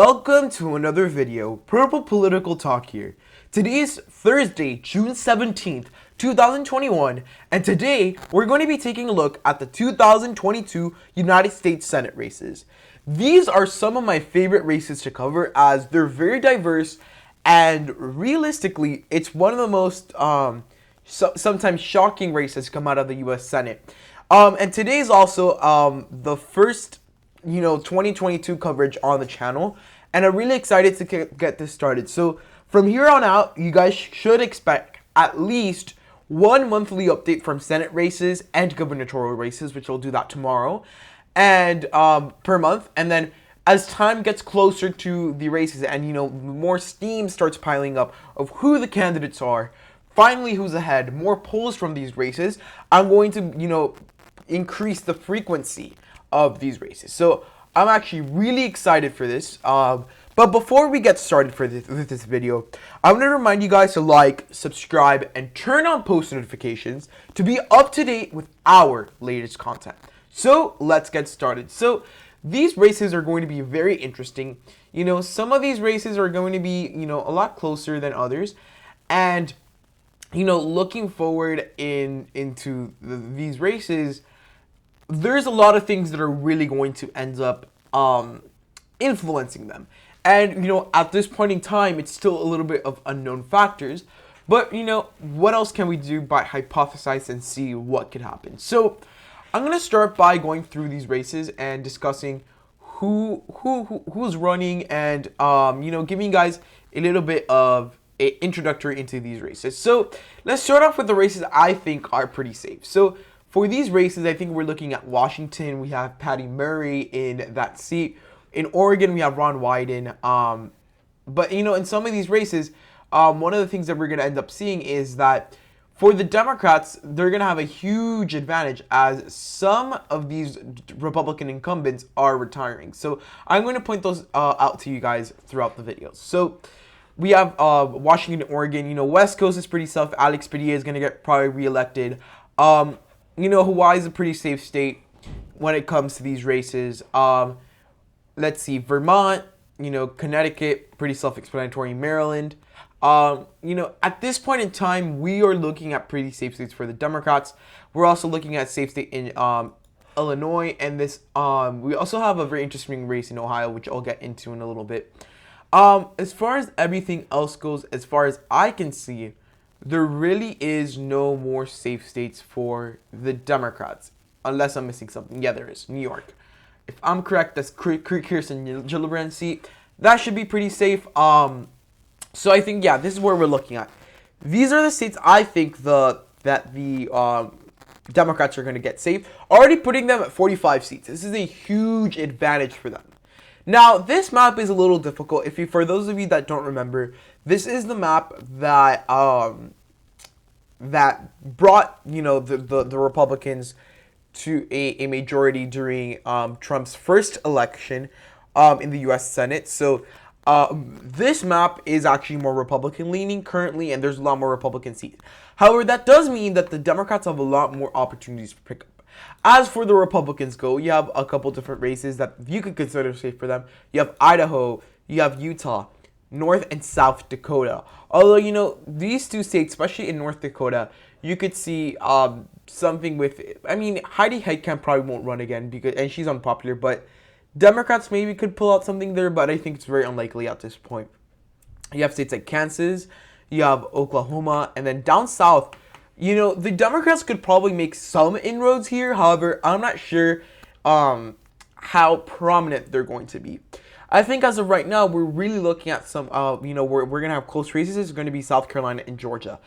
Welcome to another video, Purple Political Talk here. Today is Thursday, June 17th, 2021, and today we're going to be taking a look at the 2022 United States Senate races. These are some of my favorite races to cover as they're very diverse and realistically, it's one of the most sometimes shocking races come out of the U.S. Senate. And today is also the first 2022 coverage on the channel, and I'm really excited to get this started. So from here on out, you guys should expect at least one monthly update from Senate races and gubernatorial races, which we'll do that tomorrow, and per month. And then as time gets closer to the races and more steam starts piling up of who the candidates are, finally who's ahead, more polls from these races, I'm going to increase the frequency of these races. So I'm actually really excited for this. But before we get started with this video, I want to remind you guys to like, subscribe, and turn on post notifications to be up to date with our latest content. So let's get started. So these races are going to be very interesting. Some of these races are going to be, a lot closer than others. And, looking forward into these races, there's a lot of things that are really going to end up influencing them. And, at this point in time, it's still a little bit of unknown factors. But, what else can we do but hypothesize and see what could happen? So I'm going to start by going through these races and discussing who's running and, giving you guys a little bit of an introductory into these races. So let's start off with the races I think are pretty safe. So for these races, I think we're looking at Washington. We have Patty Murray in that seat. In Oregon, we have Ron Wyden. But, in some of these races, one of the things that we're going to end up seeing is that for the Democrats, they're going to have a huge advantage as some of these Republican incumbents are retiring. So I'm going to point those out to you guys throughout the videos. So we have Washington, Oregon. West Coast is pretty tough. Alex Padilla is going to get probably reelected. Hawaii is a pretty safe state when it comes to these races. Let's see, Vermont, Connecticut, pretty self-explanatory. Maryland. At this point in time, we are looking at pretty safe states for the Democrats. We're also looking at safe state in Illinois, and this we also have a very interesting race in Ohio, which I'll get into in a little bit. As far as everything else goes, as far as I can see, there really is no more safe states for the Democrats, unless I'm missing something. Yeah, there is. New York. If I'm correct, that's Kirsten Gillibrand seat. That should be pretty safe. So I think, this is where we're looking at. These are the states I think that the Democrats are going to get safe. Already putting them at 45 seats. This is a huge advantage for them. Now, this map is a little difficult. For those of you that don't remember, this is the map that that brought the Republicans to a majority during Trump's first election in the U.S. Senate. So this map is actually more Republican leaning currently, and there's a lot more Republican seats. However, that does mean that the Democrats have a lot more opportunities to pick up. As for the Republicans go, you have a couple different races that you could consider safe for them. You have Idaho, you have Utah, North and South Dakota. Although, these two states, especially in North Dakota, you could see something with, Heidi Heitkamp probably won't run again and she's unpopular, but Democrats maybe could pull out something there, but I think it's very unlikely at this point. You have states like Kansas, you have Oklahoma, and then down south, the Democrats could probably make some inroads here. However, I'm not sure how prominent they're going to be. I think as of right now, we're really looking at some, we're going to have close races. It's going to be South Carolina and Georgia.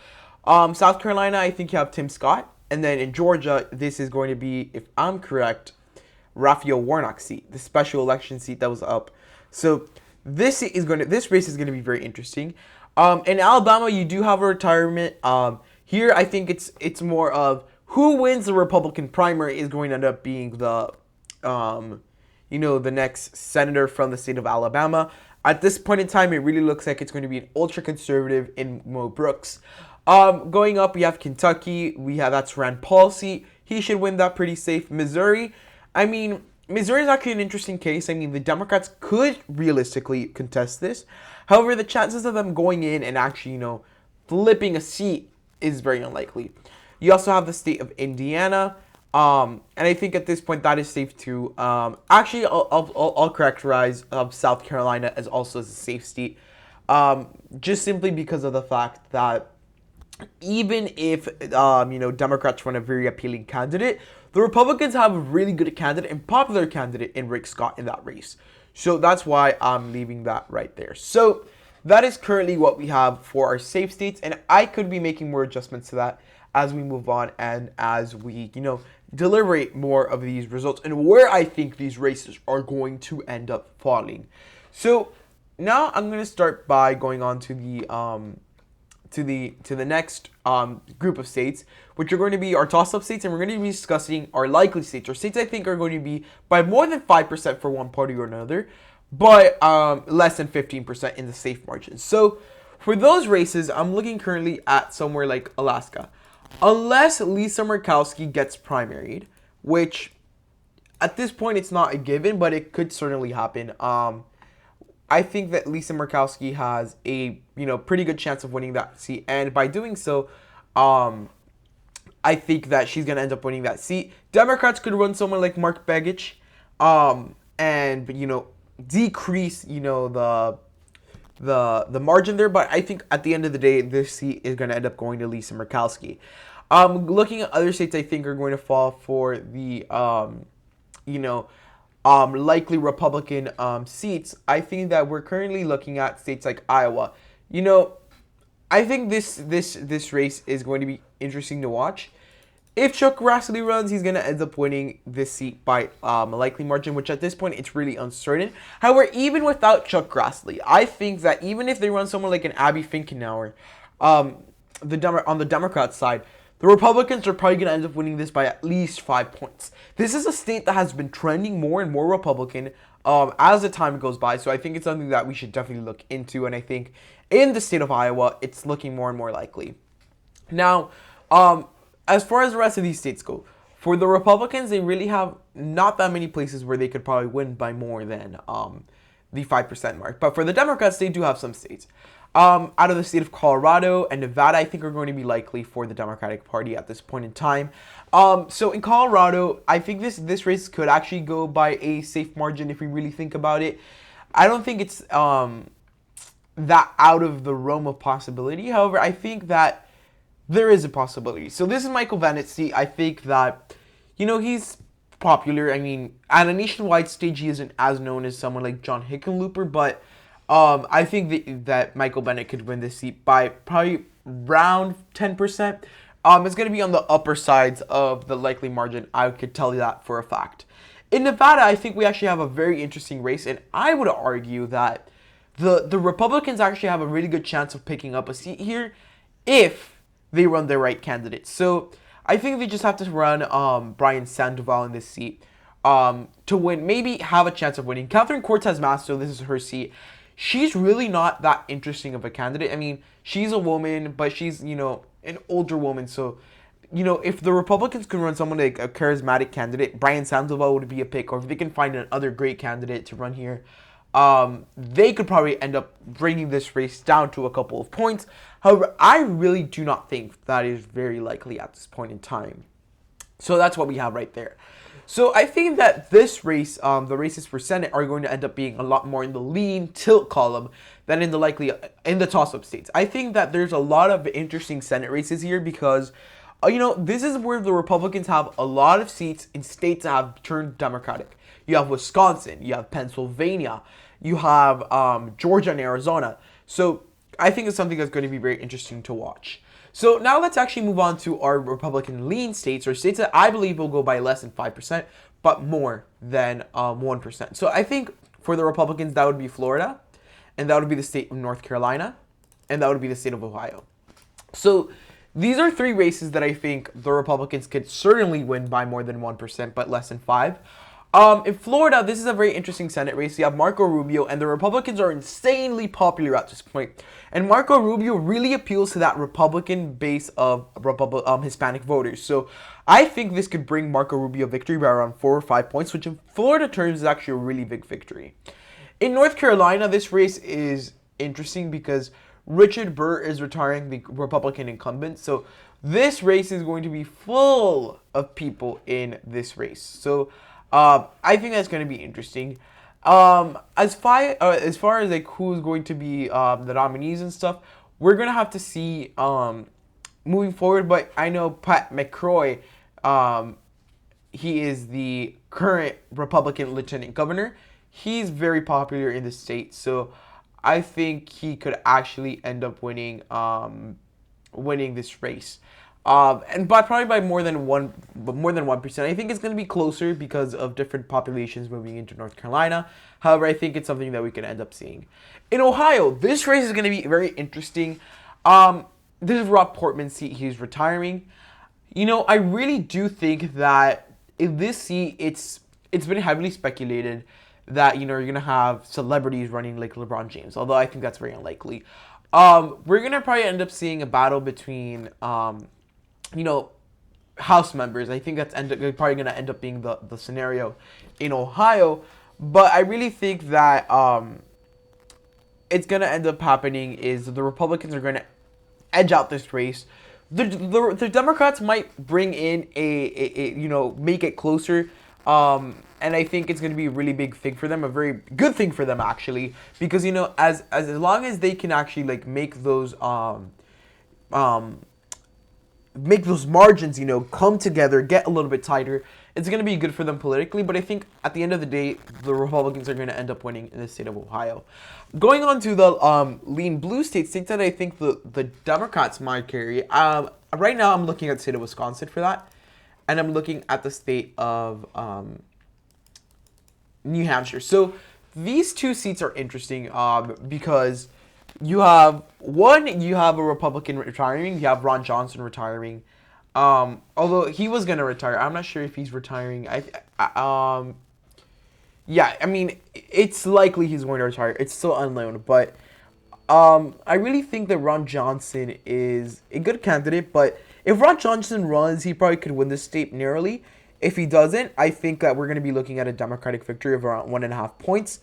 South Carolina, I think you have Tim Scott. And then in Georgia, this is going to be, if I'm correct, Raphael Warnock's seat, the special election seat that was up. So this race is going to be very interesting. In Alabama, you do have a retirement. Here, I think it's more of who wins the Republican primary is going to end up being the next senator from the state of Alabama. At this point in time, it really looks like it's going to be an ultra-conservative in Mo Brooks. Going up, we have Kentucky. That's Rand Paul's seat. He should win that pretty safe. Missouri, Missouri is actually an interesting case. I mean, the Democrats could realistically contest this. However, the chances of them going in and actually, flipping a seat is very unlikely. You also have the state of Indiana. And I think at this point that is safe too. Actually, I'll characterize South Carolina as also as a safe state. Just simply because of the fact that even if, Democrats run a very appealing candidate, the Republicans have a really good candidate and popular candidate in Rick Scott in that race. So that's why I'm leaving that right there. So that is currently what we have for our safe states. And I could be making more adjustments to that as we move on and as we, deliberate more of these results and where I think these races are going to end up falling. So now I'm going to start by going on to the next group of states, which are going to be our toss-up states, and we're going to be discussing our likely states, or states I think are going to be by more than 5% for one party or another, but less than 15% in the safe margin. So for those races, I'm looking currently at somewhere like Alaska. Unless Lisa Murkowski gets primaried, which at this point it's not a given, but it could certainly happen. I think that Lisa Murkowski has a pretty good chance of winning that seat, and by doing so, I think that she's gonna end up winning that seat. Democrats could run someone like Mark Begich, and decrease the margin there, but I think at the end of the day, this seat is going to end up going to Lisa Murkowski. Looking at other states I think are going to fall for the, likely Republican seats, I think that we're currently looking at states like Iowa. I think this race is going to be interesting to watch. If Chuck Grassley runs, he's going to end up winning this seat by a likely margin, which at this point, it's really uncertain. However, even without Chuck Grassley, I think that even if they run someone like an Abby Finkenauer, on the Democrat side, the Republicans are probably going to end up winning this by at least 5 points. This is a state that has been trending more and more Republican as the time goes by, so I think it's something that we should definitely look into, and I think in the state of Iowa, it's looking more and more likely. Now, as far as the rest of these states go, for the Republicans, they really have not that many places where they could probably win by more than the 5% mark. But for the Democrats, they do have some states. Out of the state of Colorado and Nevada, I think are going to be likely for the Democratic Party at this point in time. So in Colorado, I think this race could actually go by a safe margin if we really think about it. I don't think it's that out of the realm of possibility. However, I think that there is a possibility. So this is Michael Bennett's seat. I think that, he's popular. I mean, at a nationwide stage, he isn't as known as someone like John Hickenlooper, but I think that Michael Bennet could win this seat by probably around 10%. It's going to be on the upper sides of the likely margin. I could tell you that for a fact. In Nevada, I think we actually have a very interesting race, and I would argue that the Republicans actually have a really good chance of picking up a seat here if they run the right candidates. So I think they just have to run Brian Sandoval in this seat to win, maybe have a chance of winning. Catherine Cortez Masto, this is her seat. She's really not that interesting of a candidate. I mean, she's a woman, but she's, an older woman. So, if the Republicans could run someone like a charismatic candidate, Brian Sandoval would be a pick. Or if they can find another great candidate to run here, they could probably end up bringing this race down to a couple of points. However, I really do not think that is very likely at this point in time. So that's what we have right there. So I think that this race, the races for Senate, are going to end up being a lot more in the lean tilt column than in the toss-up states. I think that there's a lot of interesting Senate races here because, this is where the Republicans have a lot of seats in states that have turned Democratic. You have Wisconsin, you have Pennsylvania, you have Georgia and Arizona. So I think it's something that's going to be very interesting to watch. So now let's actually move on to our Republican lean states, or states that I believe will go by less than 5%, but more than 1%. So I think for the Republicans, that would be Florida, and that would be the state of North Carolina, and that would be the state of Ohio. So these are three races that I think the Republicans could certainly win by more than 1%, but less than 5%. In Florida, this is a very interesting Senate race. You have Marco Rubio, and the Republicans are insanely popular at this point. And Marco Rubio really appeals to that Republican base of Hispanic voters. So I think this could bring Marco Rubio victory by around 4 or 5 points, which in Florida terms is actually a really big victory. In North Carolina, this race is interesting because Richard Burr is retiring, the Republican incumbent. So this race is going to be full of people in this race. So I think that's going to be interesting. As far as like who's going to be the nominees and stuff, we're gonna have to see moving forward. But I know Pat McCrory, he is the current Republican lieutenant governor. He's very popular in the state, so I think he could actually end up winning this race. And probably by more than 1%. I think it's going to be closer because of different populations moving into North Carolina. However, I think it's something that we can end up seeing. In Ohio, this race is going to be very interesting. This is Rob Portman's seat. He's retiring. You know, I really do think that in this seat, it's been heavily speculated that, you know, you're going to have celebrities running like LeBron James, although I think that's very unlikely. We're going to probably end up seeing a battle between you know, House members. I think that's probably going to end up being the scenario in Ohio. But I really think that it's going to end up happening is the Republicans are going to edge out this race. The Democrats might bring in a you know, make it closer. And I think it's going to be a really big thing for them, a very good thing for them actually, because, you know, as long as they can actually like make those margins, you know, come together, get a little bit tighter, it's going to be good for them politically. But I think at the end of the day, the Republicans are going to end up winning in the state of Ohio. Going on to the lean blue states that I think the Democrats might carry. Right now, I'm looking at the state of Wisconsin for that, and I'm looking at the state of New Hampshire. So these two seats are interesting because you have a Republican retiring. You have Ron Johnson retiring. Although he was gonna retire, I'm not sure if he's retiring. Yeah, I mean, it's likely he's going to retire. It's still unknown, but I really think that Ron Johnson is a good candidate. But if Ron Johnson runs, he probably could win the state narrowly. If he doesn't, I think that we're going to be looking at a Democratic victory of around 1.5 points.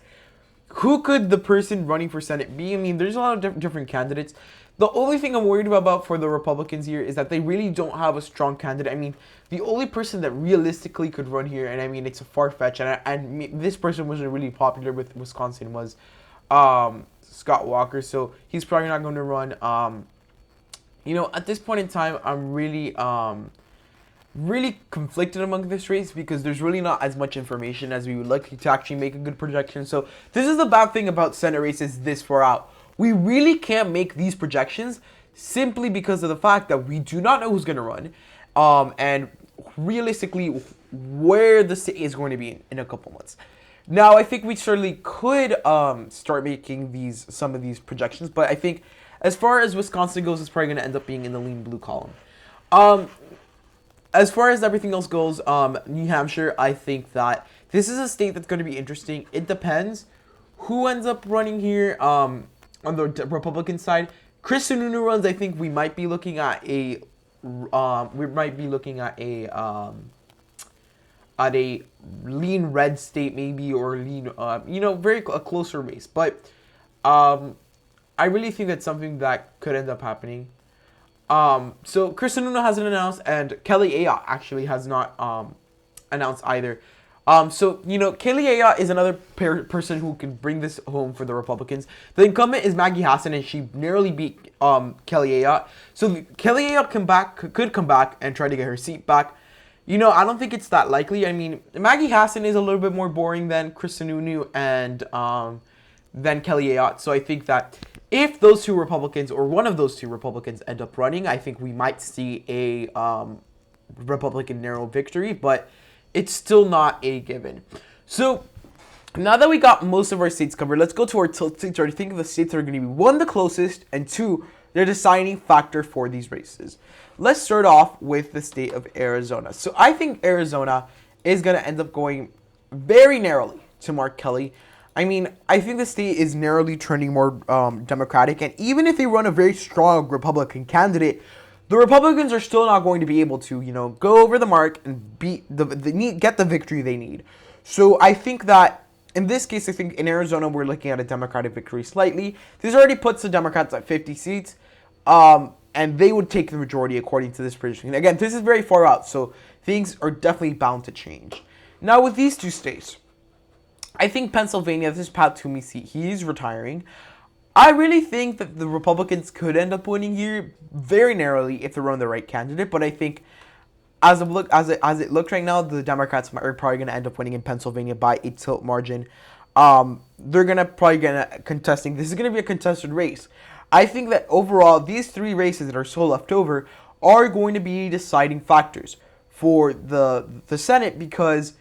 Who could the person running for Senate be? I mean, there's a lot of different candidates. The only thing I'm worried about for the Republicans here is that they really don't have a strong candidate. I mean, the only person that realistically could run here, and I mean, it's a far-fetched, and this person wasn't really popular with Wisconsin, was Scott Walker. So he's probably not going to run. You know, at this point in time, I'm really conflicted among this race because there's really not as much information as we would like to actually make a good projection. So this is the bad thing about Senate races this far out. We really can't make these projections simply because of the fact that we do not know who's going to run, and realistically where the state is going to be in a couple months. Now, I think we certainly could start making some of these projections, but I think as far as Wisconsin goes, it's probably going to end up being in the lean blue column. As far as everything else goes, New Hampshire, I think that this is a state that's going to be interesting. It depends who ends up running here on the Republican side. Chris Sununu runs. I think we might be looking at a lean red state maybe, or lean you know, very a closer race. But I really think that's something that could end up happening. So Chris Sununu hasn't announced, and Kelly Ayotte actually has not announced either. So, you know, Kelly Ayotte is another person who can bring this home for the Republicans. The incumbent is Maggie Hassan, and she narrowly beat Kelly Ayotte. So Kelly Ayotte could come back and try to get her seat back. You know, I don't think it's that likely. I mean, Maggie Hassan is a little bit more boring than Chris Sununu and than Kelly Ayotte. So I think that if those two Republicans, or one of those two Republicans, end up running, I think we might see a Republican narrow victory, but it's still not a given. So now that we got most of our states covered, let's go to our tilt states, or think of the states that are going to be, one, the closest, and two, their deciding factor for these races. Let's start off with the state of Arizona. So I think Arizona is going to end up going very narrowly to Mark Kelly. I mean, I think the state is narrowly trending more Democratic, and even if they run a very strong Republican candidate, the Republicans are still not going to be able to, go over the mark and get the victory they need. So I think that in this case, I think in Arizona we're looking at a Democratic victory slightly. This already puts the Democrats at 50 seats, and they would take the majority according to this prediction. Again, this is very far out, so things are definitely bound to change. Now with these two states, I think Pennsylvania, this is Pat Toomey's seat, he's retiring. I really think that the Republicans could end up winning here very narrowly if they run the right candidate, but I think as it looks right now, the Democrats are probably going to end up winning in Pennsylvania by a tilt margin. They're probably going to contesting. This is going to be a contested race. I think that overall, these three races that are still left over are going to be deciding factors for the Senate because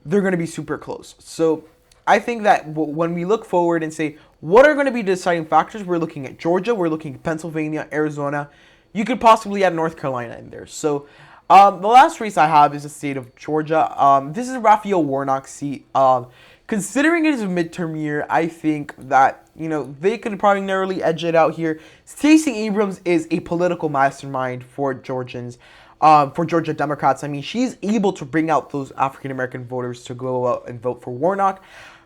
they're going to be super close. So I think that when we look forward and say, what are going to be deciding factors, we're looking at Georgia, we're looking at Pennsylvania, Arizona. You could possibly add North Carolina in there. So the last race I have is the state of Georgia. This is Raphael Warnock's seat. Considering it is a midterm year, I think that, they could probably narrowly edge it out here. Stacey Abrams is a political mastermind for Georgia Democrats. I mean, she's able to bring out those African-American voters to go out and vote for Warnock.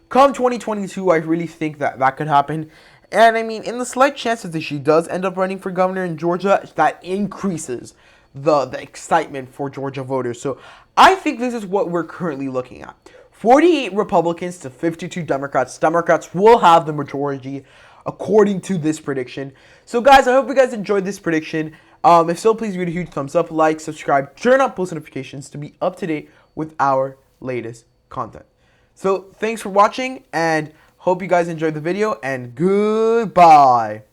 Come 2022, I really think that could happen. And I mean, in the slight chances that she does end up running for governor in Georgia, that increases the excitement for Georgia voters. So I think this is what we're currently looking at. 48 Republicans to 52 Democrats. Democrats will have the majority according to this prediction. So guys, I hope you guys enjoyed this prediction. If so, please give it a huge thumbs up, like, subscribe, turn on post notifications to be up to date with our latest content. So thanks for watching and hope you guys enjoyed the video and goodbye.